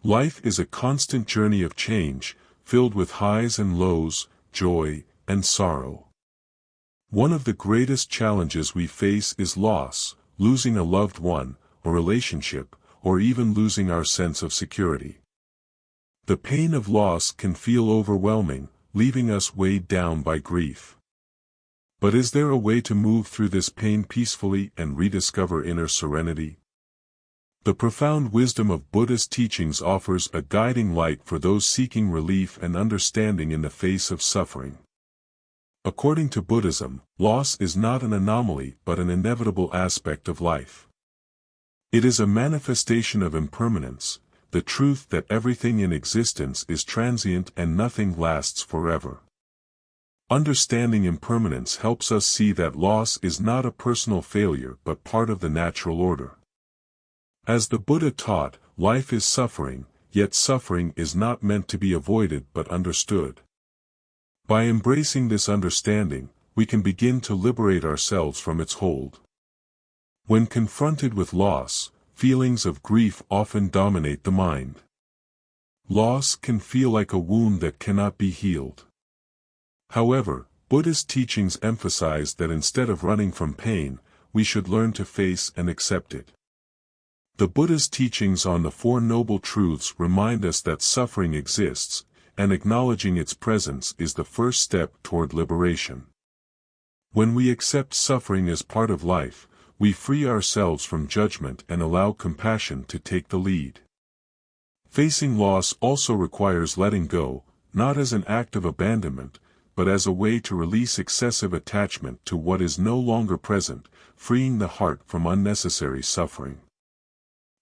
Life is a constant journey of change, filled with highs and lows, joy and sorrow. One of the greatest challenges we face is loss, losing a loved one, a relationship, or even losing our sense of security. The pain of loss can feel overwhelming, leaving us weighed down by grief. But is there a way to move through this pain peacefully and rediscover inner serenity? The profound wisdom of Buddhist teachings offers a guiding light for those seeking relief and understanding in the face of suffering. According to Buddhism, loss is not an anomaly but an inevitable aspect of life. It is a manifestation of impermanence, the truth that everything in existence is transient and nothing lasts forever. Understanding impermanence helps us see that loss is not a personal failure but part of the natural order. As the Buddha taught, life is suffering, yet suffering is not meant to be avoided but understood. By embracing this understanding, we can begin to liberate ourselves from its hold. When confronted with loss, feelings of grief often dominate the mind. Loss can feel like a wound that cannot be healed. However, Buddhist teachings emphasize that instead of running from pain, we should learn to face and accept it. The Buddha's teachings on the Four Noble Truths remind us that suffering exists, and acknowledging its presence is the first step toward liberation. When we accept suffering as part of life, we free ourselves from judgment and allow compassion to take the lead. Facing loss also requires letting go, not as an act of abandonment, but as a way to release excessive attachment to what is no longer present, freeing the heart from unnecessary suffering.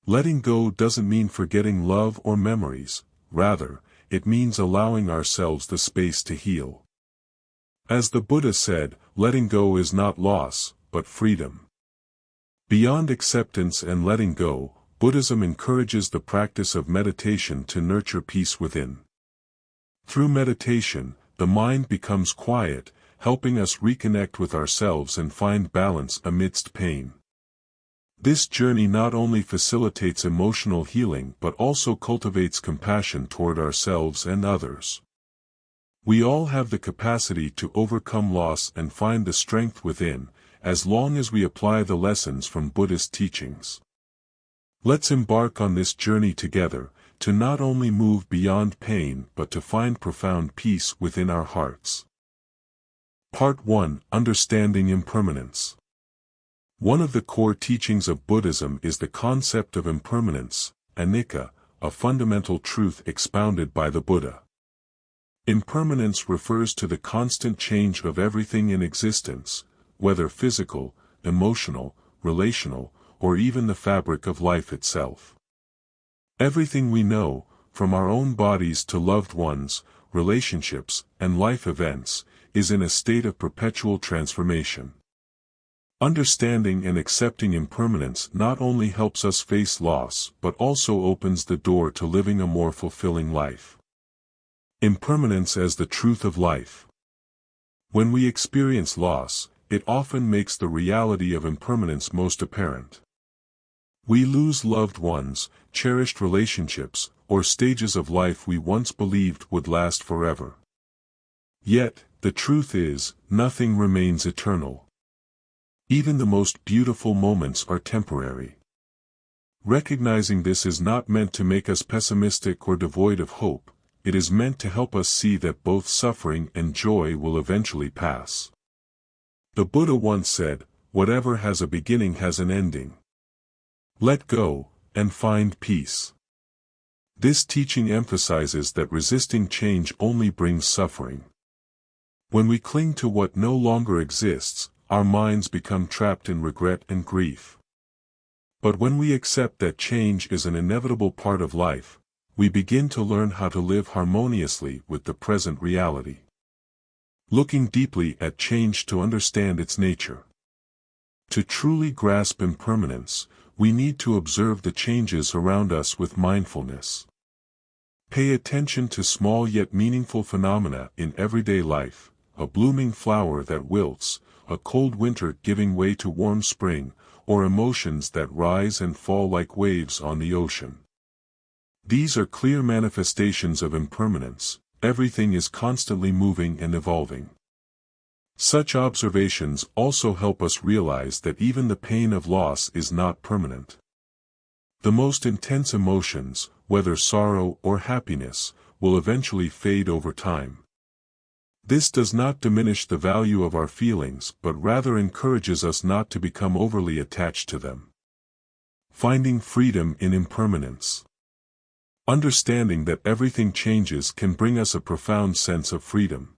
Letting go doesn't mean forgetting love or memories, rather, it means allowing ourselves the space to heal. As the Buddha said, letting go is not loss, but freedom. Beyond acceptance and letting go, Buddhism encourages the practice of meditation to nurture peace within. Through meditation, the mind becomes quiet, helping us reconnect with ourselves and find balance amidst pain. This journey not only facilitates emotional healing but also cultivates compassion toward ourselves and others. We all have the capacity to overcome loss and find the strength within, as long as we apply the lessons from Buddhist teachings. Let's embark on this journey together, to not only move beyond pain but to find profound peace within our hearts. Part 1: Understanding Impermanence. One of the core teachings of Buddhism is the concept of impermanence, anicca, a fundamental truth expounded by the Buddha. Impermanence refers to the constant change of everything in existence, whether physical, emotional, relational, or even the fabric of life itself. Everything we know, from our own bodies to loved ones, relationships, and life events, is in a state of perpetual transformation. Understanding and accepting impermanence not only helps us face loss but also opens the door to living a more fulfilling life. Impermanence as the truth of life. When we experience loss, it often makes the reality of impermanence most apparent. We lose loved ones, cherished relationships, or stages of life we once believed would last forever. Yet, the truth is, nothing remains eternal. Even the most beautiful moments are temporary. Recognizing this is not meant to make us pessimistic or devoid of hope, it is meant to help us see that both suffering and joy will eventually pass. The Buddha once said, "Whatever has a beginning has an ending. Let go, and find peace." This teaching emphasizes that resisting change only brings suffering. When we cling to what no longer exists, our minds become trapped in regret and grief. But when we accept that change is an inevitable part of life, we begin to learn how to live harmoniously with the present reality. Looking deeply at change to understand its nature. To truly grasp impermanence, we need to observe the changes around us with mindfulness. Pay attention to small yet meaningful phenomena in everyday life, a blooming flower that wilts, a cold winter giving way to warm spring, or emotions that rise and fall like waves on the ocean. These are clear manifestations of impermanence. Everything is constantly moving and evolving. Such observations also help us realize that even the pain of loss is not permanent. The most intense emotions, whether sorrow or happiness, will eventually fade over time. This does not diminish the value of our feelings but rather encourages us not to become overly attached to them. Finding freedom in impermanence. Understanding that everything changes can bring us a profound sense of freedom.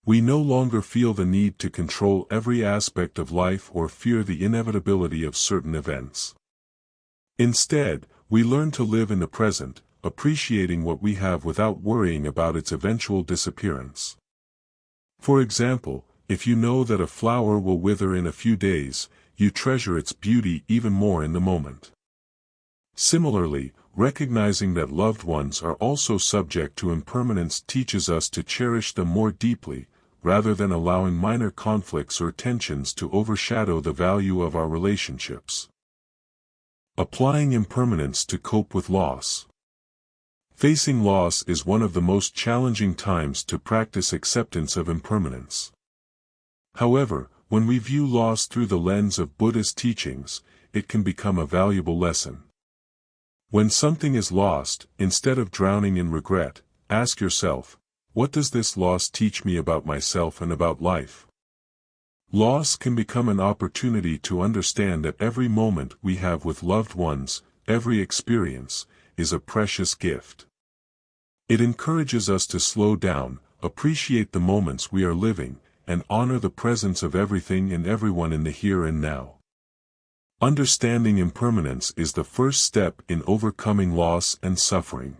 We no longer feel the need to control every aspect of life or fear the inevitability of certain events. Instead, we learn to live in the present, appreciating what we have without worrying about its eventual disappearance. For example, if you know that a flower will wither in a few days, you treasure its beauty even more in the moment. Similarly, recognizing that loved ones are also subject to impermanence teaches us to cherish them more deeply, rather than allowing minor conflicts or tensions to overshadow the value of our relationships. Applying impermanence to cope with loss. Facing loss is one of the most challenging times to practice acceptance of impermanence. However, when we view loss through the lens of Buddhist teachings, it can become a valuable lesson. When something is lost, instead of drowning in regret, ask yourself, what does this loss teach me about myself and about life? Loss can become an opportunity to understand that every moment we have with loved ones, every experience, is a precious gift. It encourages us to slow down, appreciate the moments we are living, and honor the presence of everything and everyone in the here and now. Understanding impermanence is the first step in overcoming loss and suffering.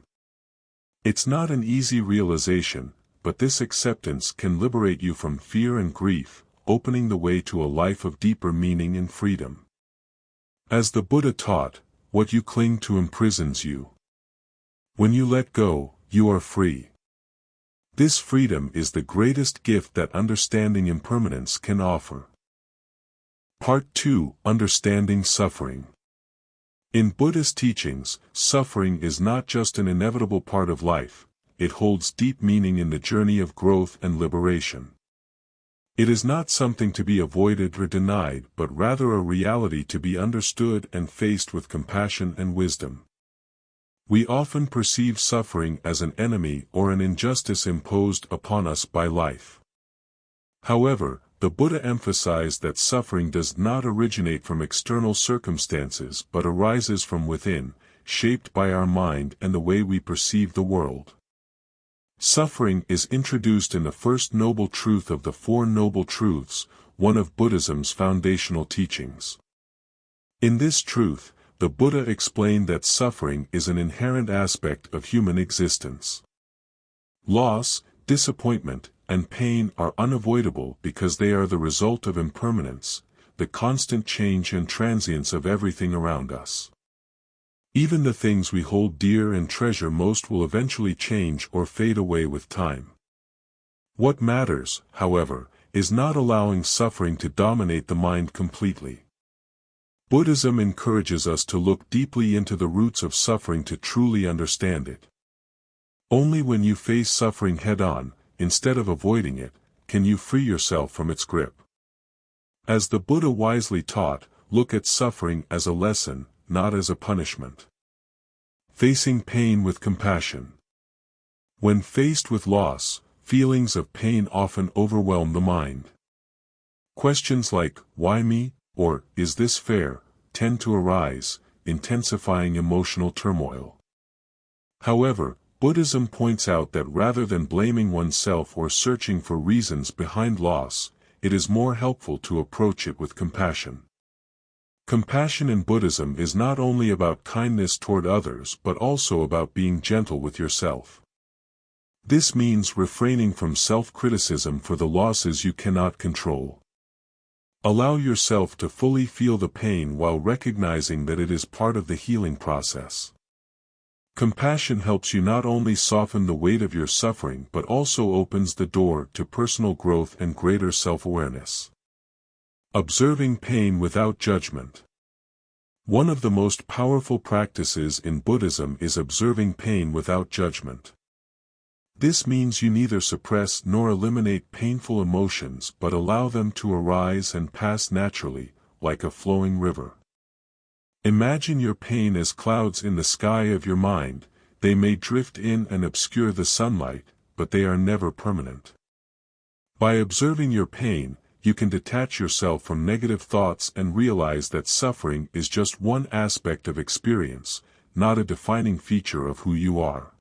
It's not an easy realization, but this acceptance can liberate you from fear and grief, opening the way to a life of deeper meaning and freedom. As the Buddha taught, what you cling to imprisons you. When you let go, you are free. This freedom is the greatest gift that understanding impermanence can offer. Part 2: Understanding Suffering. In Buddhist teachings, suffering is not just an inevitable part of life, it holds deep meaning in the journey of growth and liberation. It is not something to be avoided or denied but rather a reality to be understood and faced with compassion and wisdom. We often perceive suffering as an enemy or an injustice imposed upon us by life. However, the Buddha emphasized that suffering does not originate from external circumstances but arises from within, shaped by our mind and the way we perceive the world. Suffering is introduced in the first noble truth of the Four Noble Truths, one of Buddhism's foundational teachings. In this truth, the Buddha explained that suffering is an inherent aspect of human existence. Loss, disappointment, and pain are unavoidable because they are the result of impermanence, the constant change and transience of everything around us. Even the things we hold dear and treasure most will eventually change or fade away with time. What matters, however, is not allowing suffering to dominate the mind completely. Buddhism encourages us to look deeply into the roots of suffering to truly understand it. Only when you face suffering head-on, instead of avoiding it, can you free yourself from its grip. As the Buddha wisely taught, look at suffering as a lesson, not as a punishment. Facing pain with compassion. When faced with loss, feelings of pain often overwhelm the mind. Questions like, "Why me?" or "Is this fair?" tend to arise, intensifying emotional turmoil. However, Buddhism points out that rather than blaming oneself or searching for reasons behind loss, it is more helpful to approach it with compassion. Compassion in Buddhism is not only about kindness toward others but also about being gentle with yourself. This means refraining from self-criticism for the losses you cannot control. Allow yourself to fully feel the pain while recognizing that it is part of the healing process. Compassion helps you not only soften the weight of your suffering but also opens the door to personal growth and greater self-awareness. Observing pain without judgment. One of the most powerful practices in Buddhism is observing pain without judgment. This means you neither suppress nor eliminate painful emotions but allow them to arise and pass naturally, like a flowing river. Imagine your pain as clouds in the sky of your mind. They may drift in and obscure the sunlight, but they are never permanent. By observing your pain, you can detach yourself from negative thoughts and realize that suffering is just one aspect of experience, not a defining feature of who you are.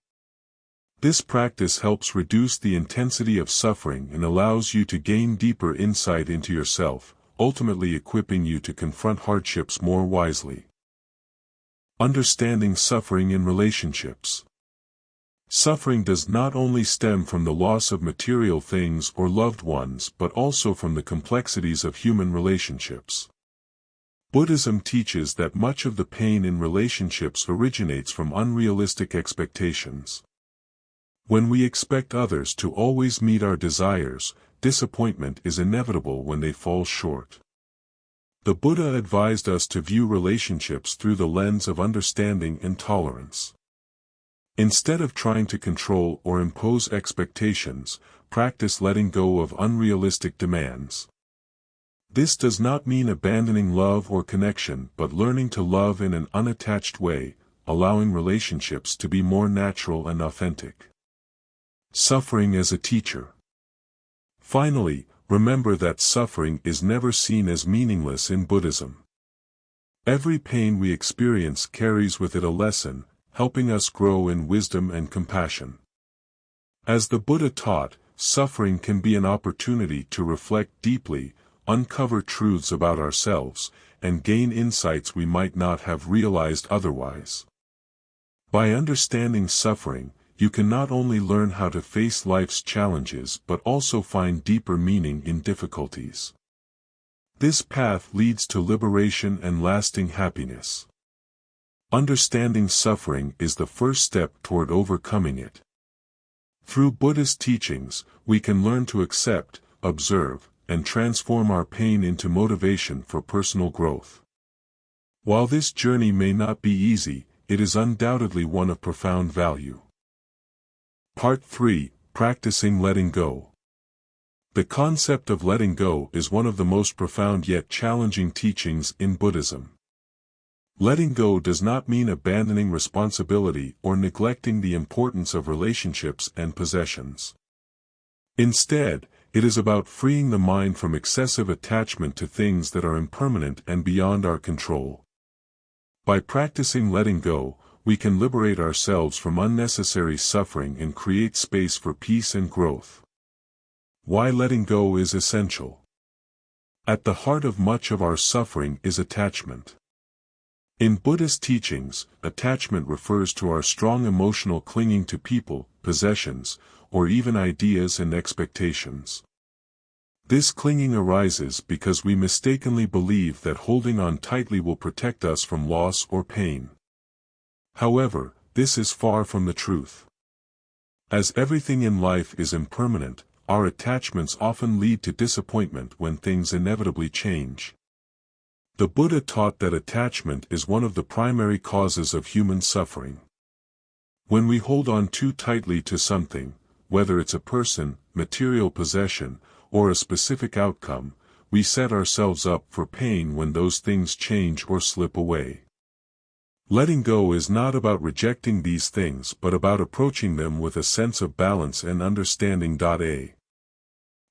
This practice helps reduce the intensity of suffering and allows you to gain deeper insight into yourself, ultimately equipping you to confront hardships more wisely. Understanding suffering in relationships. Suffering does not only stem from the loss of material things or loved ones but also from the complexities of human relationships. Buddhism teaches that much of the pain in relationships originates from unrealistic expectations. When we expect others to always meet our desires, disappointment is inevitable when they fall short. The Buddha advised us to view relationships through the lens of understanding and tolerance. Instead of trying to control or impose expectations, practice letting go of unrealistic demands. This does not mean abandoning love or connection but learning to love in an unattached way, allowing relationships to be more natural and authentic. Suffering as a teacher. Finally, remember that suffering is never seen as meaningless in Buddhism. Every pain we experience carries with it a lesson, helping us grow in wisdom and compassion. As the Buddha taught, suffering can be an opportunity to reflect deeply, uncover truths about ourselves, and gain insights we might not have realized otherwise. By understanding suffering, you can not only learn how to face life's challenges but also find deeper meaning in difficulties. This path leads to liberation and lasting happiness. Understanding suffering is the first step toward overcoming it. Through Buddhist teachings, we can learn to accept, observe, and transform our pain into motivation for personal growth. While this journey may not be easy, it is undoubtedly one of profound value. Part 3: Practicing Letting Go. The concept of letting go is one of the most profound yet challenging teachings in Buddhism. Letting go does not mean abandoning responsibility or neglecting the importance of relationships and possessions. Instead, it is about freeing the mind from excessive attachment to things that are impermanent and beyond our control. By practicing letting go, we can liberate ourselves from unnecessary suffering and create space for peace and growth. Why letting go is essential. At the heart of much of our suffering is attachment. In Buddhist teachings, attachment refers to our strong emotional clinging to people, possessions, or even ideas and expectations. This clinging arises because we mistakenly believe that holding on tightly will protect us from loss or pain. However, this is far from the truth. As everything in life is impermanent, our attachments often lead to disappointment when things inevitably change. The Buddha taught that attachment is one of the primary causes of human suffering. When we hold on too tightly to something, whether it's a person, material possession, or a specific outcome, we set ourselves up for pain when those things change or slip away. Letting go is not about rejecting these things but about approaching them with a sense of balance and understanding.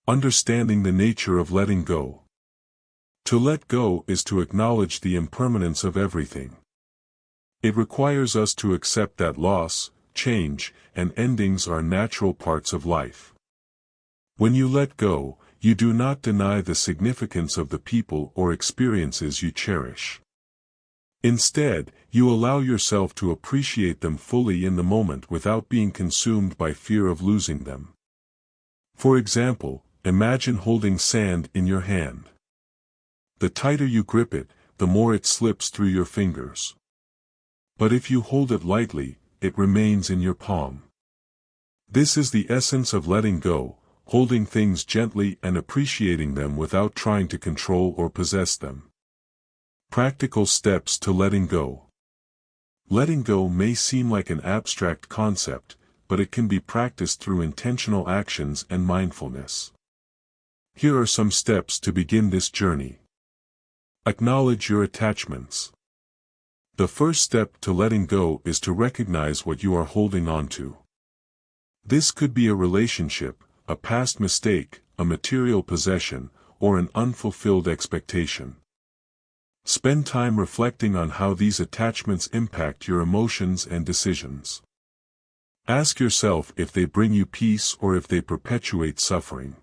Understanding the nature of letting go. To let go is to acknowledge the impermanence of everything. It requires us to accept that loss, change, and endings are natural parts of life. When you let go, you do not deny the significance of the people or experiences you cherish. Instead, you allow yourself to appreciate them fully in the moment without being consumed by fear of losing them. For example, imagine holding sand in your hand. The tighter you grip it, the more it slips through your fingers. But if you hold it lightly, it remains in your palm. This is the essence of letting go, holding things gently and appreciating them without trying to control or possess them. Practical steps to letting go. Letting go may seem like an abstract concept, but it can be practiced through intentional actions and mindfulness. Here are some steps to begin this journey. Acknowledge your attachments. The first step to letting go is to recognize what you are holding on to. This could be a relationship, a past mistake, a material possession, or an unfulfilled expectation. Spend time reflecting on how these attachments impact your emotions and decisions. Ask yourself if they bring you peace or if they perpetuate suffering.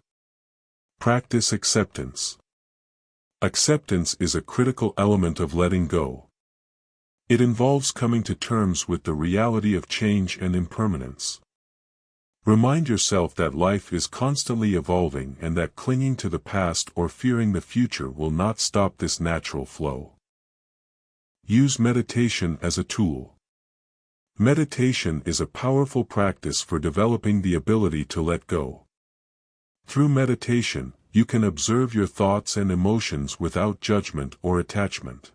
Practice acceptance. Acceptance is a critical element of letting go. It involves coming to terms with the reality of change and impermanence. Remind yourself that life is constantly evolving and that clinging to the past or fearing the future will not stop this natural flow. Use meditation as a tool. Meditation is a powerful practice for developing the ability to let go. Through meditation, you can observe your thoughts and emotions without judgment or attachment.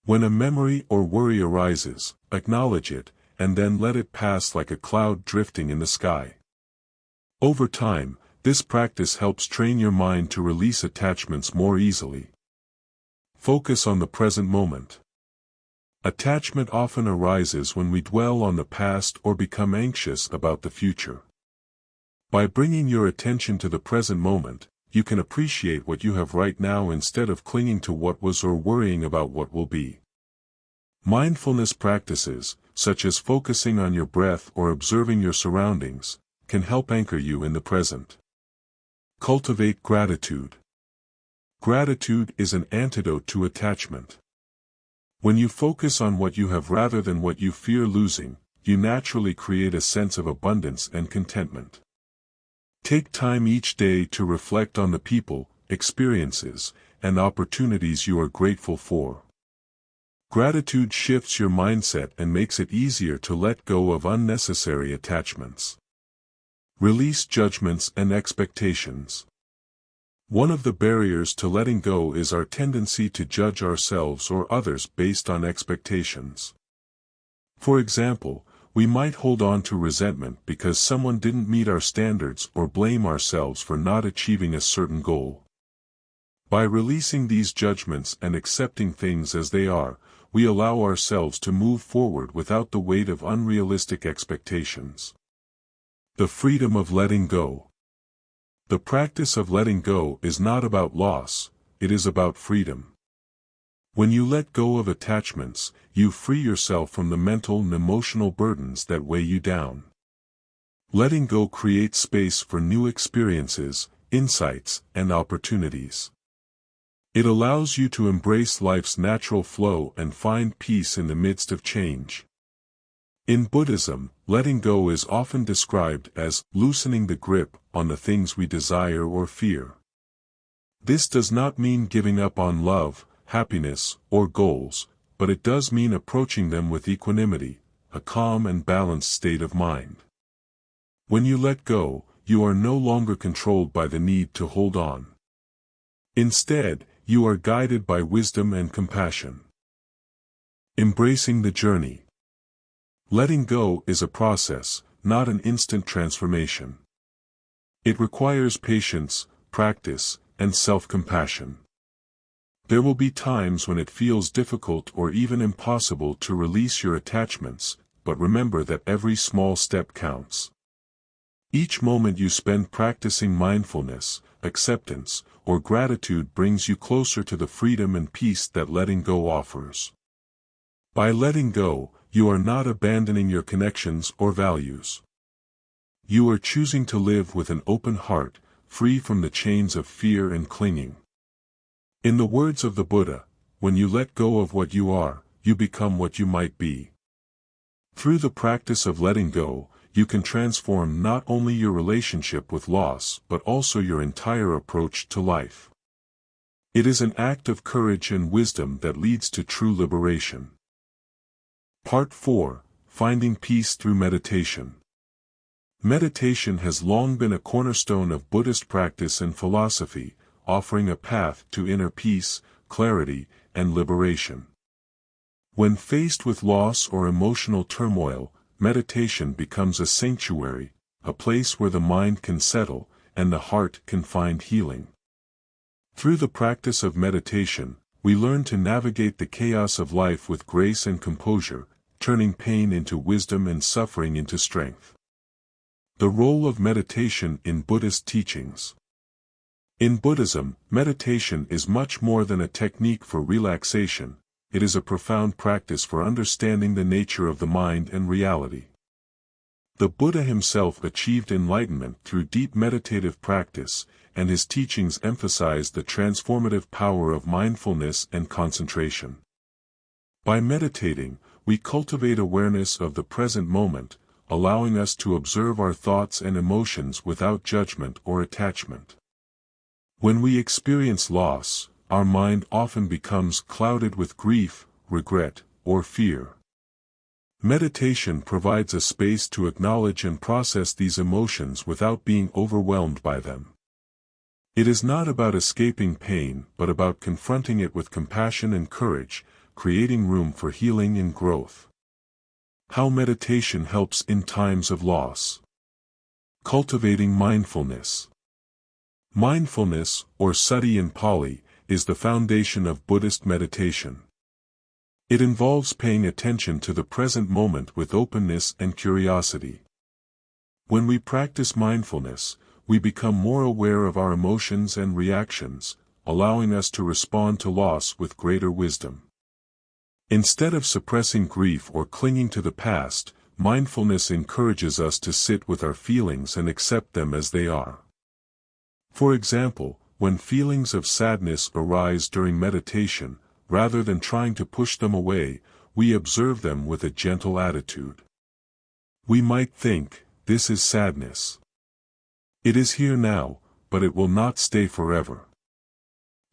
When a memory or worry arises, acknowledge it, and then let it pass like a cloud drifting in the sky. Over time, this practice helps train your mind to release attachments more easily. Focus on the present moment. Attachment often arises when we dwell on the past or become anxious about the future. By bringing your attention to the present moment, you can appreciate what you have right now instead of clinging to what was or worrying about what will be. Mindfulness practices, such as focusing on your breath or observing your surroundings, can help anchor you in the present. Cultivate gratitude. Gratitude is an antidote to attachment. When you focus on what you have rather than what you fear losing, you naturally create a sense of abundance and contentment. Take time each day to reflect on the people, experiences, and opportunities you are grateful for. Gratitude shifts your mindset and makes it easier to let go of unnecessary attachments. Release judgments and expectations. One of the barriers to letting go is our tendency to judge ourselves or others based on expectations. For example, we might hold on to resentment because someone didn't meet our standards or blame ourselves for not achieving a certain goal. By releasing these judgments and accepting things as they are, we allow ourselves to move forward without the weight of unrealistic expectations. The freedom of letting go. The practice of letting go is not about loss, it is about freedom. When you let go of attachments, you free yourself from the mental and emotional burdens that weigh you down. Letting go creates space for new experiences, insights, and opportunities. It allows you to embrace life's natural flow and find peace in the midst of change. In Buddhism, letting go is often described as loosening the grip on the things we desire or fear. This does not mean giving up on love, happiness, or goals, but it does mean approaching them with equanimity, a calm and balanced state of mind. When you let go, you are no longer controlled by the need to hold on. Instead, you are guided by wisdom and compassion. Embracing the journey. Letting go is a process, not an instant transformation. It requires patience, practice, and self-compassion. There will be times when it feels difficult or even impossible to release your attachments, but remember that every small step counts. Each moment you spend practicing mindfulness, acceptance, or gratitude brings you closer to the freedom and peace that letting go offers. By letting go, you are not abandoning your connections or values. You are choosing to live with an open heart, free from the chains of fear and clinging. In the words of the Buddha, when you let go of what you are, you become what you might be. Through the practice of letting go, you can transform not only your relationship with loss but also your entire approach to life. It is an act of courage and wisdom that leads to true liberation. Part 4. Finding Peace Through Meditation. Meditation has long been a cornerstone of Buddhist practice and philosophy, offering a path to inner peace, clarity, and liberation. When faced with loss or emotional turmoil, meditation becomes a sanctuary, a place where the mind can settle, and the heart can find healing. Through the practice of meditation, we learn to navigate the chaos of life with grace and composure, turning pain into wisdom and suffering into strength. The role of meditation in Buddhist teachings. In Buddhism, meditation is much more than a technique for relaxation. It is a profound practice for understanding the nature of the mind and reality. The Buddha himself achieved enlightenment through deep meditative practice, and his teachings emphasize the transformative power of mindfulness and concentration. By meditating, we cultivate awareness of the present moment, allowing us to observe our thoughts and emotions without judgment or attachment. When we experience loss, our mind often becomes clouded with grief, regret, or fear. Meditation provides a space to acknowledge and process these emotions without being overwhelmed by them. It is not about escaping pain but about confronting it with compassion and courage, creating room for healing and growth. How meditation helps in times of loss. Cultivating mindfulness. Mindfulness, or sati in Pali, is the foundation of Buddhist meditation. It involves paying attention to the present moment with openness and curiosity. When we practice mindfulness, we become more aware of our emotions and reactions, allowing us to respond to loss with greater wisdom. Instead of suppressing grief or clinging to the past, mindfulness encourages us to sit with our feelings and accept them as they are. For example, when feelings of sadness arise during meditation, rather than trying to push them away, we observe them with a gentle attitude. We might think, "This is sadness. It is here now, but it will not stay forever."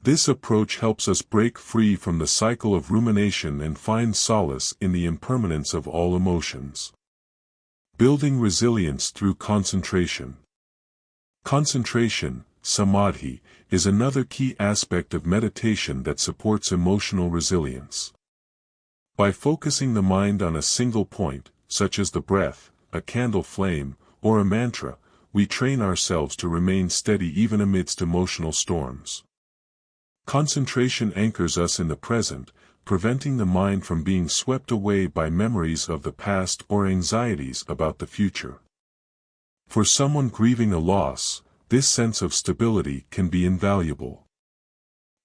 This approach helps us break free from the cycle of rumination and find solace in the impermanence of all emotions. Building resilience through concentration. Concentration, samadhi, is another key aspect of meditation that supports emotional resilience. By focusing the mind on a single point, such as the breath, a candle flame, or a mantra, we train ourselves to remain steady even amidst emotional storms. Concentration anchors us in the present, preventing the mind from being swept away by memories of the past or anxieties about the future. For someone grieving a loss, this sense of stability can be invaluable.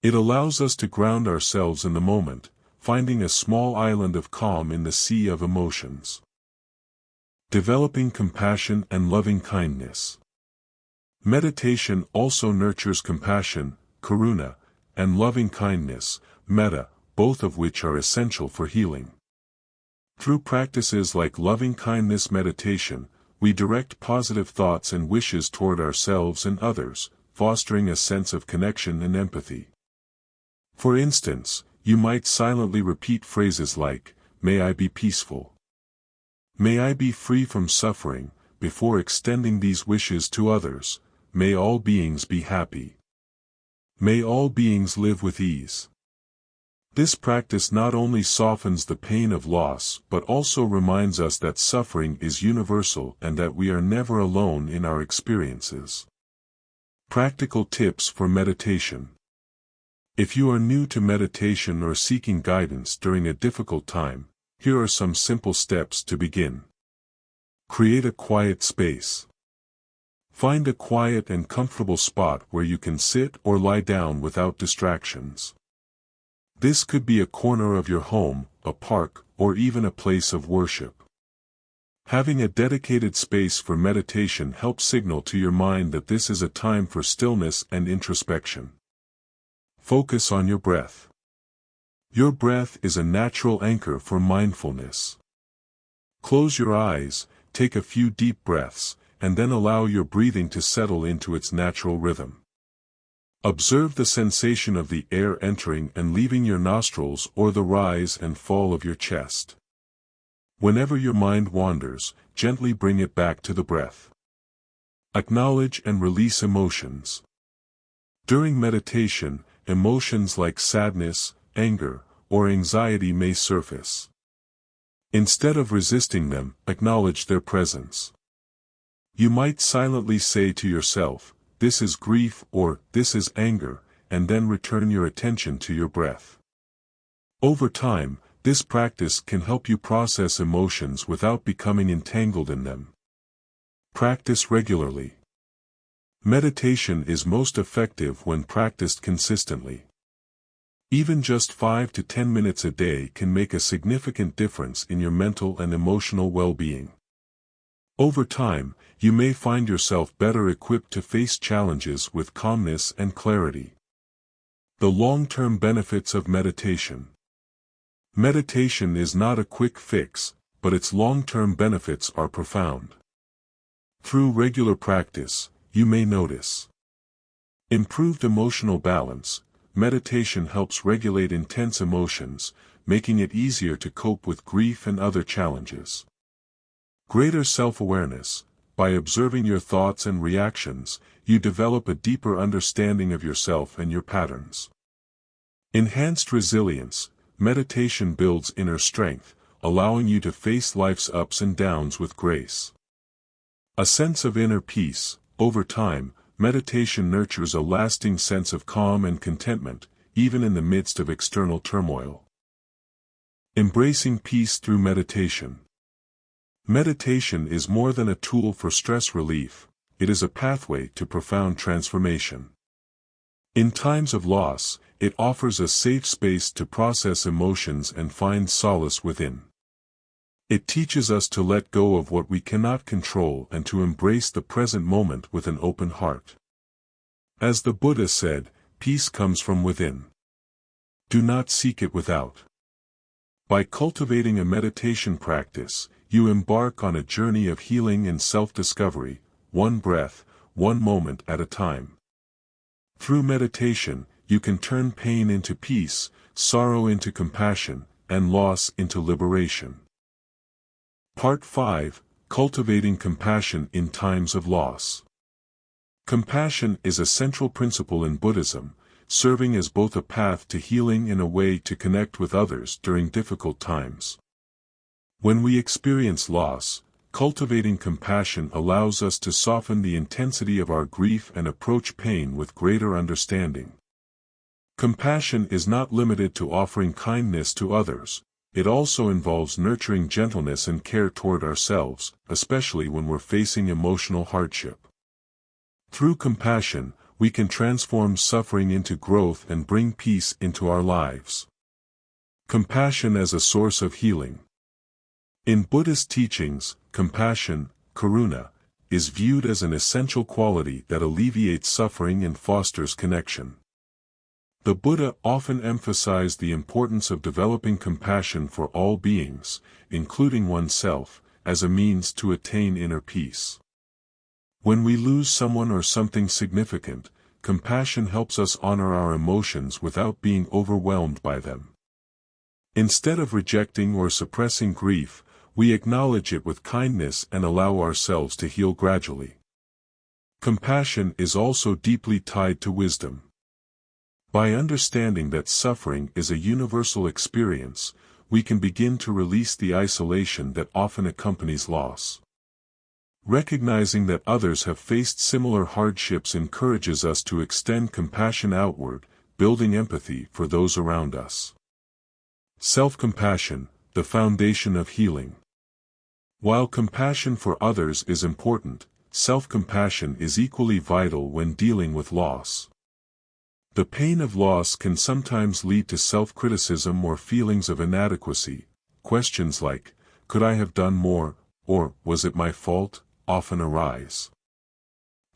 It allows us to ground ourselves in the moment, finding a small island of calm in the sea of emotions. Developing compassion and loving kindness. Meditation also nurtures compassion, karuna, and loving kindness, metta, both of which are essential for healing. Through practices like loving kindness meditation, we direct positive thoughts and wishes toward ourselves and others, fostering a sense of connection and empathy. For instance, you might silently repeat phrases like, "May I be peaceful. May I be free from suffering," before extending these wishes to others. "May all beings be happy. May all beings live with ease." This practice not only softens the pain of loss but also reminds us that suffering is universal and that we are never alone in our experiences. Practical tips for meditation. If you are new to meditation or seeking guidance during a difficult time, here are some simple steps to begin. Create a quiet space. Find a quiet and comfortable spot where you can sit or lie down without distractions. This could be a corner of your home, a park, or even a place of worship. Having a dedicated space for meditation helps signal to your mind that this is a time for stillness and introspection. Focus on your breath. Your breath is a natural anchor for mindfulness. Close your eyes, take a few deep breaths, and then allow your breathing to settle into its natural rhythm. Observe the sensation of the air entering and leaving your nostrils or the rise and fall of your chest. Whenever your mind wanders, gently bring it back to the breath. Acknowledge and release emotions. During meditation, emotions like sadness, anger, or anxiety may surface. Instead of resisting them, acknowledge their presence. You might silently say to yourself, "This is grief," or "This is anger," and then return your attention to your breath. Over time, this practice can help you process emotions without becoming entangled in them. Practice regularly. Meditation is most effective when practiced consistently. Even just 5 to 10 minutes a day can make a significant difference in your mental and emotional well-being. Over time, you may find yourself better equipped to face challenges with calmness and clarity. The long-term benefits of meditation. Meditation is not a quick fix, but its long-term benefits are profound. Through regular practice, you may notice improved emotional balance. Meditation helps regulate intense emotions, making it easier to cope with grief and other challenges. Greater self-awareness. By observing your thoughts and reactions, you develop a deeper understanding of yourself and your patterns. Enhanced resilience. Meditation builds inner strength, allowing you to face life's ups and downs with grace. A sense of inner peace. Over time, meditation nurtures a lasting sense of calm and contentment, even in the midst of external turmoil. Embracing peace through meditation. Meditation is more than a tool for stress relief, it is a pathway to profound transformation. In times of loss, it offers a safe space to process emotions and find solace within. It teaches us to let go of what we cannot control and to embrace the present moment with an open heart. As the Buddha said, peace comes from within. Do not seek it without. By cultivating a meditation practice, you embark on a journey of healing and self-discovery, one breath, one moment at a time. Through meditation, you can turn pain into peace, sorrow into compassion, and loss into liberation. Part 5. Cultivating compassion in times of loss. Compassion is a central principle in Buddhism, serving as both a path to healing and a way to connect with others during difficult times. When we experience loss, cultivating compassion allows us to soften the intensity of our grief and approach pain with greater understanding. Compassion is not limited to offering kindness to others. It also involves nurturing gentleness and care toward ourselves, especially when we're facing emotional hardship. Through compassion, we can transform suffering into growth and bring peace into our lives. Compassion as a source of healing. In Buddhist teachings, compassion, karuna, is viewed as an essential quality that alleviates suffering and fosters connection. The Buddha often emphasized the importance of developing compassion for all beings, including oneself, as a means to attain inner peace. When we lose someone or something significant, compassion helps us honor our emotions without being overwhelmed by them. Instead of rejecting or suppressing grief, we acknowledge it with kindness and allow ourselves to heal gradually. Compassion is also deeply tied to wisdom. By understanding that suffering is a universal experience, we can begin to release the isolation that often accompanies loss. Recognizing that others have faced similar hardships encourages us to extend compassion outward, building empathy for those around us. Self-compassion, the foundation of healing. While compassion for others is important, self-compassion is equally vital when dealing with loss. The pain of loss can sometimes lead to self-criticism or feelings of inadequacy. Questions like, "Could I have done more?" or "Was it my fault?" often arise.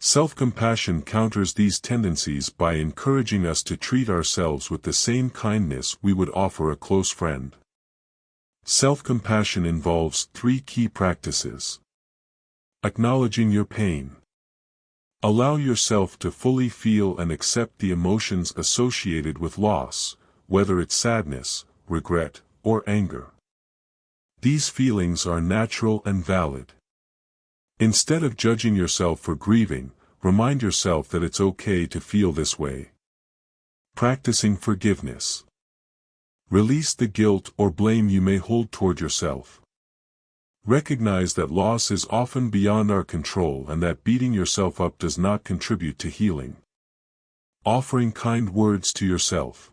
Self-compassion counters these tendencies by encouraging us to treat ourselves with the same kindness we would offer a close friend. Self-compassion involves 3 key practices. Acknowledging your pain. Allow yourself to fully feel and accept the emotions associated with loss, whether it's sadness, regret, or anger. These feelings are natural and valid. Instead of judging yourself for grieving, remind yourself that it's okay to feel this way. Practicing forgiveness. Release the guilt or blame you may hold toward yourself. Recognize that loss is often beyond our control and that beating yourself up does not contribute to healing. Offering kind words to yourself.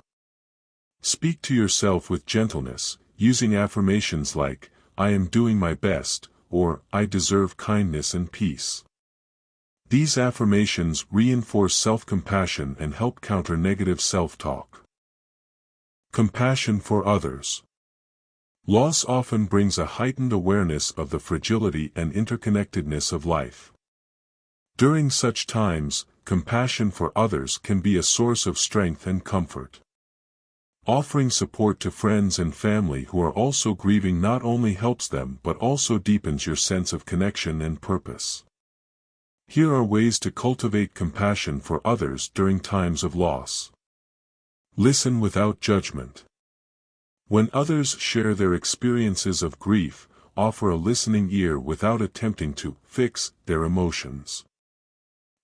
Speak to yourself with gentleness, using affirmations like, "I am doing my best," or "I deserve kindness and peace." These affirmations reinforce self-compassion and help counter negative self-talk. Compassion for others. Loss often brings a heightened awareness of the fragility and interconnectedness of life. During such times, compassion for others can be a source of strength and comfort. Offering support to friends and family who are also grieving not only helps them but also deepens your sense of connection and purpose. Here are ways to cultivate compassion for others during times of loss. Listen without judgment. When others share their experiences of grief, offer a listening ear without attempting to fix their emotions.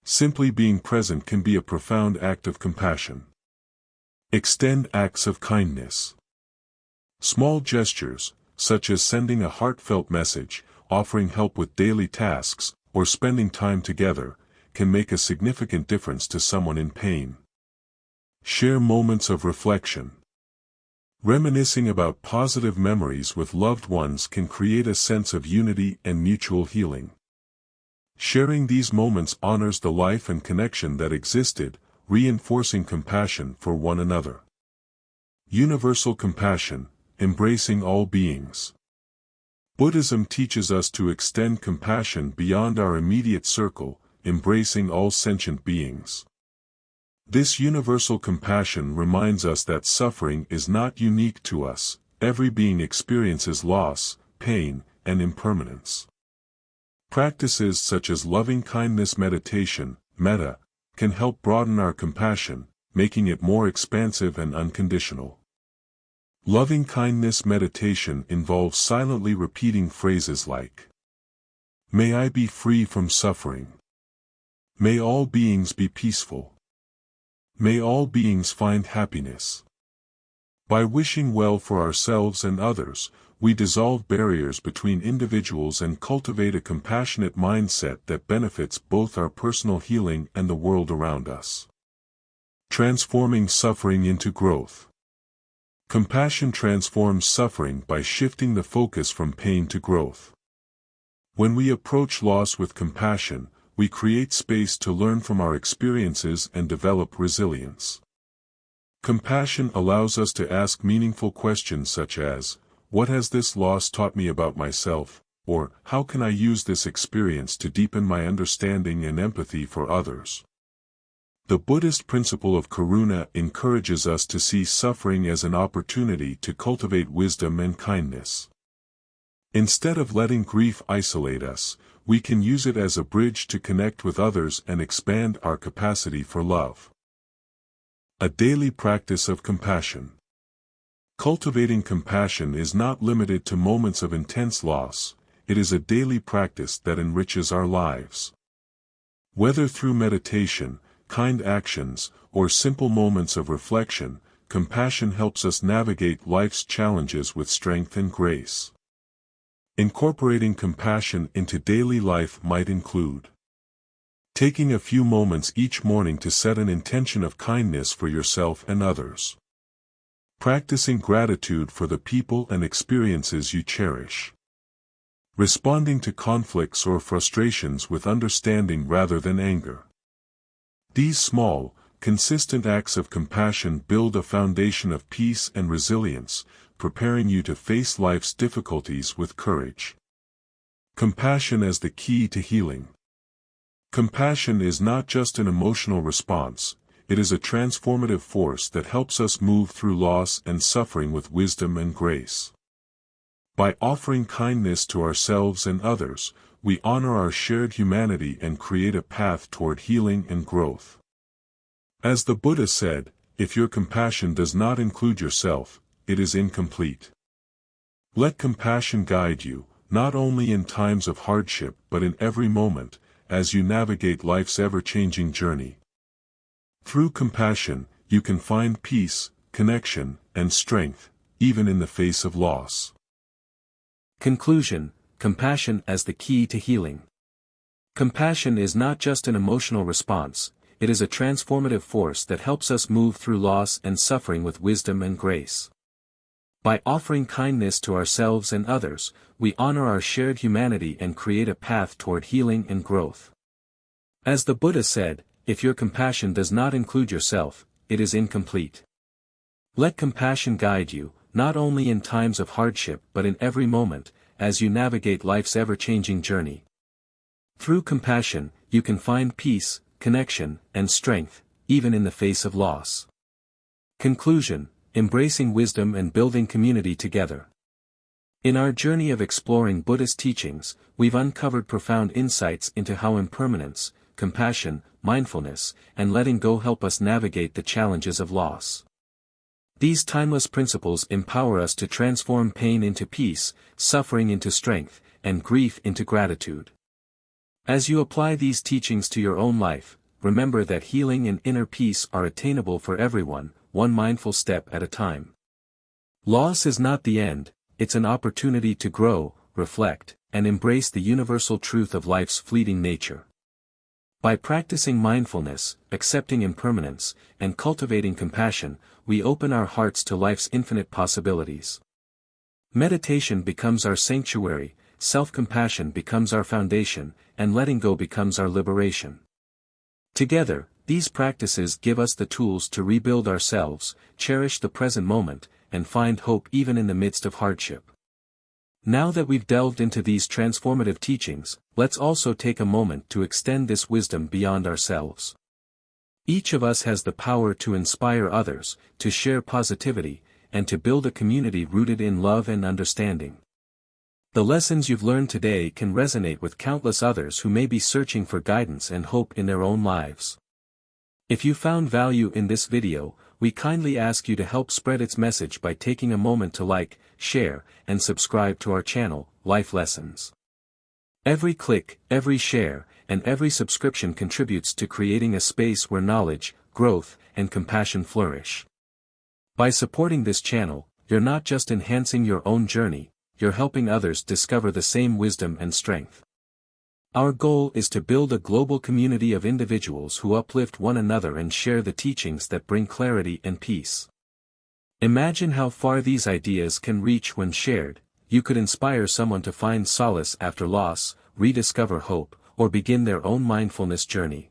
Simply being present can be a profound act of compassion. Extend acts of kindness. Small gestures, such as sending a heartfelt message, offering help with daily tasks, or spending time together, can make a significant difference to someone in pain. Share moments of reflection. Reminiscing about positive memories with loved ones can create a sense of unity and mutual healing. Sharing these moments honors the life and connection that existed, reinforcing compassion for one another. Universal compassion, embracing all beings. Buddhism teaches us to extend compassion beyond our immediate circle, embracing all sentient beings. This universal compassion reminds us that suffering is not unique to us. Every being experiences loss, pain, and impermanence. Practices such as loving-kindness meditation, metta, can help broaden our compassion, making it more expansive and unconditional. Loving-kindness meditation involves silently repeating phrases like, "May I be free from suffering. May all beings be peaceful. May all beings find happiness." By wishing well for ourselves and others, we dissolve barriers between individuals and cultivate a compassionate mindset that benefits both our personal healing and the world around us. Transforming suffering into growth. Compassion transforms suffering by shifting the focus from pain to growth. When we approach loss with compassion, we create space to learn from our experiences and develop resilience. Compassion allows us to ask meaningful questions such as, "What has this loss taught me about myself?" or "How can I use this experience to deepen my understanding and empathy for others?" The Buddhist principle of karuna encourages us to see suffering as an opportunity to cultivate wisdom and kindness. Instead of letting grief isolate us, we can use it as a bridge to connect with others and expand our capacity for love. A daily practice of compassion. Cultivating compassion is not limited to moments of intense loss, it is a daily practice that enriches our lives. Whether through meditation, kind actions, or simple moments of reflection, compassion helps us navigate life's challenges with strength and grace. Incorporating compassion into daily life might include taking a few moments each morning to set an intention of kindness for yourself and others. Practicing gratitude for the people and experiences you cherish. Responding to conflicts or frustrations with understanding rather than anger. These small, consistent acts of compassion build a foundation of peace and resilience, preparing you to face life's difficulties with courage. Compassion as the key to healing. Compassion is not just an emotional response, it is a transformative force that helps us move through loss and suffering with wisdom and grace. By offering kindness to ourselves and others, we honor our shared humanity and create a path toward healing and growth. As the Buddha said, if your compassion does not include yourself, it is incomplete. Let compassion guide you, not only in times of hardship but in every moment, as you navigate life's ever-changing journey. Through compassion, you can find peace, connection, and strength, even in the face of loss. Conclusion: compassion as the key to healing. Compassion is not just an emotional response, it is a transformative force that helps us move through loss and suffering with wisdom and grace. By offering kindness to ourselves and others, we honor our shared humanity and create a path toward healing and growth. As the Buddha said, if your compassion does not include yourself, it is incomplete. Let compassion guide you, not only in times of hardship but in every moment, as you navigate life's ever-changing journey. Through compassion, you can find peace, connection, and strength, even in the face of loss. Conclusion: embracing wisdom and building community together. In our journey of exploring Buddhist teachings, we've uncovered profound insights into how impermanence, compassion, mindfulness, and letting go help us navigate the challenges of loss. These timeless principles empower us to transform pain into peace, suffering into strength, and grief into gratitude. As you apply these teachings to your own life, remember that healing and inner peace are attainable for everyone, one mindful step at a time. Loss is not the end, it's an opportunity to grow, reflect, and embrace the universal truth of life's fleeting nature. By practicing mindfulness, accepting impermanence, and cultivating compassion, we open our hearts to life's infinite possibilities. Meditation becomes our sanctuary, self-compassion becomes our foundation, and letting go becomes our liberation. Together, these practices give us the tools to rebuild ourselves, cherish the present moment, and find hope even in the midst of hardship. Now that we've delved into these transformative teachings, let's also take a moment to extend this wisdom beyond ourselves. Each of us has the power to inspire others, to share positivity, and to build a community rooted in love and understanding. The lessons you've learned today can resonate with countless others who may be searching for guidance and hope in their own lives. If you found value in this video, we kindly ask you to help spread its message by taking a moment to like, share, and subscribe to our channel, Life Lessons. Every click, every share, and every subscription contributes to creating a space where knowledge, growth, and compassion flourish. By supporting this channel, you're not just enhancing your own journey, you're helping others discover the same wisdom and strength. Our goal is to build a global community of individuals who uplift one another and share the teachings that bring clarity and peace. Imagine how far these ideas can reach when shared. You could inspire someone to find solace after loss, rediscover hope, or begin their own mindfulness journey.